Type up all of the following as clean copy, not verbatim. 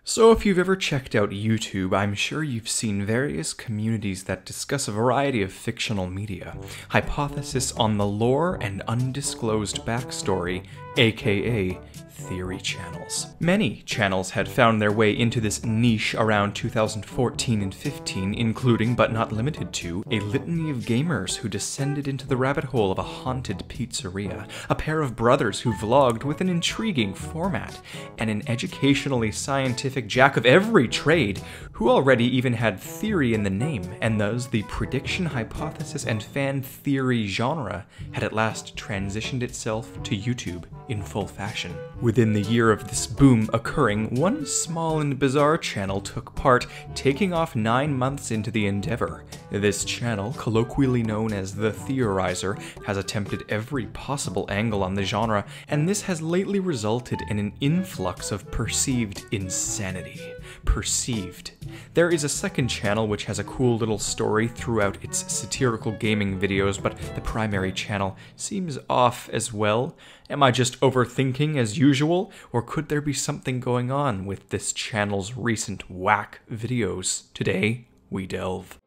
So if you've ever checked out YouTube, I'm sure you've seen various communities that discuss a variety of fictional media, hypothesis on the lore and undisclosed backstory, aka theory channels. Many channels had found their way into this niche around 2014 and 15, including, but not limited to, a litany of gamers who descended into the rabbit hole of a haunted pizzeria, a pair of brothers who vlogged with an intriguing format, and an educationally scientific jack of every trade who already even had theory in the name, and thus the prediction, hypothesis, and fan theory genre had at last transitioned itself to YouTube in full fashion. Within the year of this boom occurring, one small and bizarre channel took part, taking off 9 months into the endeavor. This channel, colloquially known as the Theorizer, has attempted every possible angle on the genre, and this has lately resulted in an influx of perceived insanity. Perceived. There is a second channel which has a cool little story throughout its satirical gaming videos, but the primary channel seems off as well. Am I just overthinking as usual, or could there be something going on with this channel's recent whack videos? Today, we delve.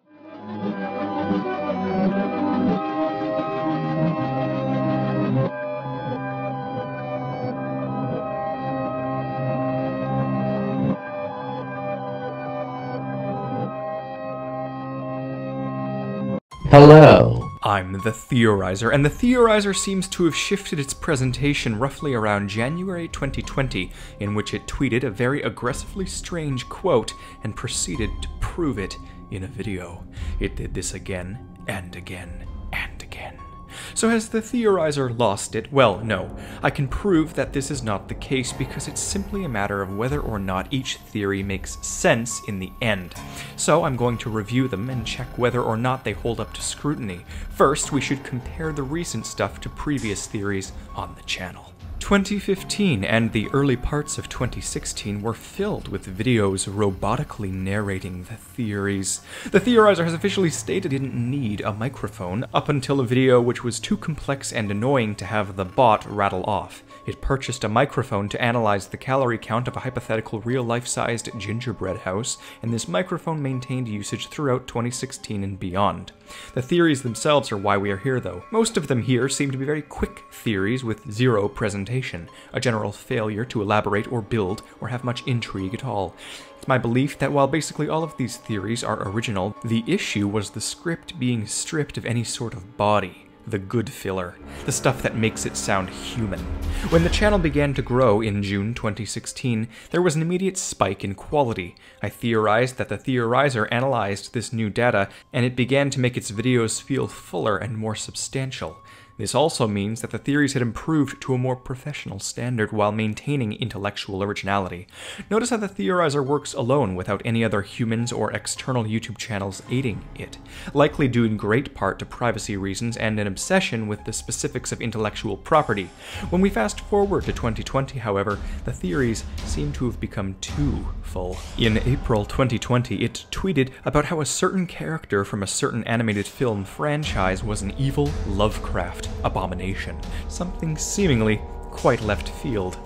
Hello. I'm the Theorizer, and the Theorizer seems to have shifted its presentation roughly around January 2020, in which it tweeted a very aggressively strange quote and proceeded to prove it in a video. It did this again and again and again. So has the Theorizer lost it? Well, no. I can prove that this is not the case because it's simply a matter of whether or not each theory makes sense in the end. So I'm going to review them and check whether or not they hold up to scrutiny. First, we should compare the recent stuff to previous theories on the channel. 2015 and the early parts of 2016 were filled with videos robotically narrating the theories. The Theorizer has officially stated it didn't need a microphone, up until a video which was too complex and annoying to have the bot rattle off. It purchased a microphone to analyze the calorie count of a hypothetical real-life-sized gingerbread house, and this microphone maintained usage throughout 2016 and beyond. The theories themselves are why we are here, though. Most of them here seem to be very quick theories with zero presentation, a general failure to elaborate or build or have much intrigue at all. It's my belief that while basically all of these theories are original, the issue was the script being stripped of any sort of body. The good filler, the stuff that makes it sound human. When the channel began to grow in June 2016, there was an immediate spike in quality. I theorized that the Theorizer analyzed this new data, and it began to make its videos feel fuller and more substantial. This also means that the theories had improved to a more professional standard while maintaining intellectual originality. Notice how the Theorizer works alone without any other humans or external YouTube channels aiding it, likely due in great part to privacy reasons and an obsession with the specifics of intellectual property. When we fast forward to 2020, however, the theories seem to have become too full. In April 2020, it tweeted about how a certain character from a certain animated film franchise was an evil Lovecraft abomination, something seemingly quite left field.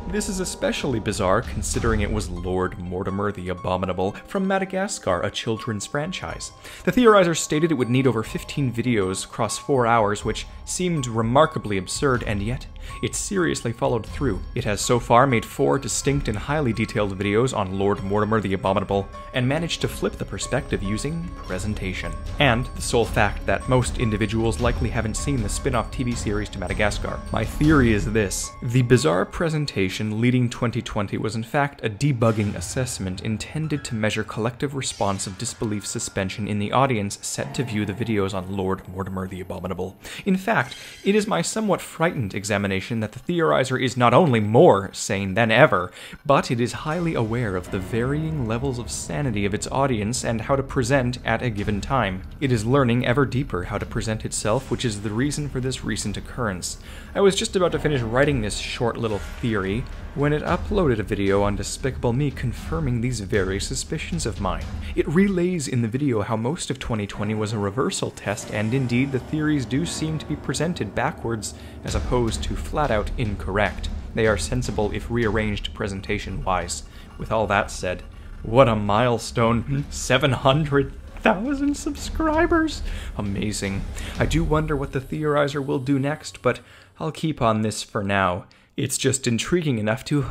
This is especially bizarre considering it was Lord Mortimer the Abominable from Madagascar, a children's franchise. The Theorizer stated it would need over 15 videos across 4 hours, which seemed remarkably absurd, and yet it seriously followed through. It has so far made 4 distinct and highly detailed videos on Lord Mortimer the Abominable, and managed to flip the perspective using presentation. And the sole fact that most individuals likely haven't seen the spin-off TV series to Madagascar. My theory is this: the bizarre presentation leading 2020 was in fact a debugging assessment intended to measure collective response of disbelief suspension in the audience set to view the videos on Lord Mortimer the Abominable. In fact, it is my somewhat frightened examination that the Theorizer is not only more sane than ever, but it is highly aware of the varying levels of sanity of its audience and how to present at a given time. It is learning ever deeper how to present itself, which is the reason for this recent occurrence. I was just about to finish writing this short little theory when it uploaded a video on Despicable Me confirming these very suspicions of mine. It relays in the video how most of 2020 was a reversal test, and indeed the theories do seem to be presented backwards as opposed to flat out incorrect. They are sensible if rearranged presentation-wise. With all that said, what a milestone, 700,000 subscribers! Amazing. I do wonder what the Theorizer will do next, but I'll keep on this for now. It's just intriguing enough to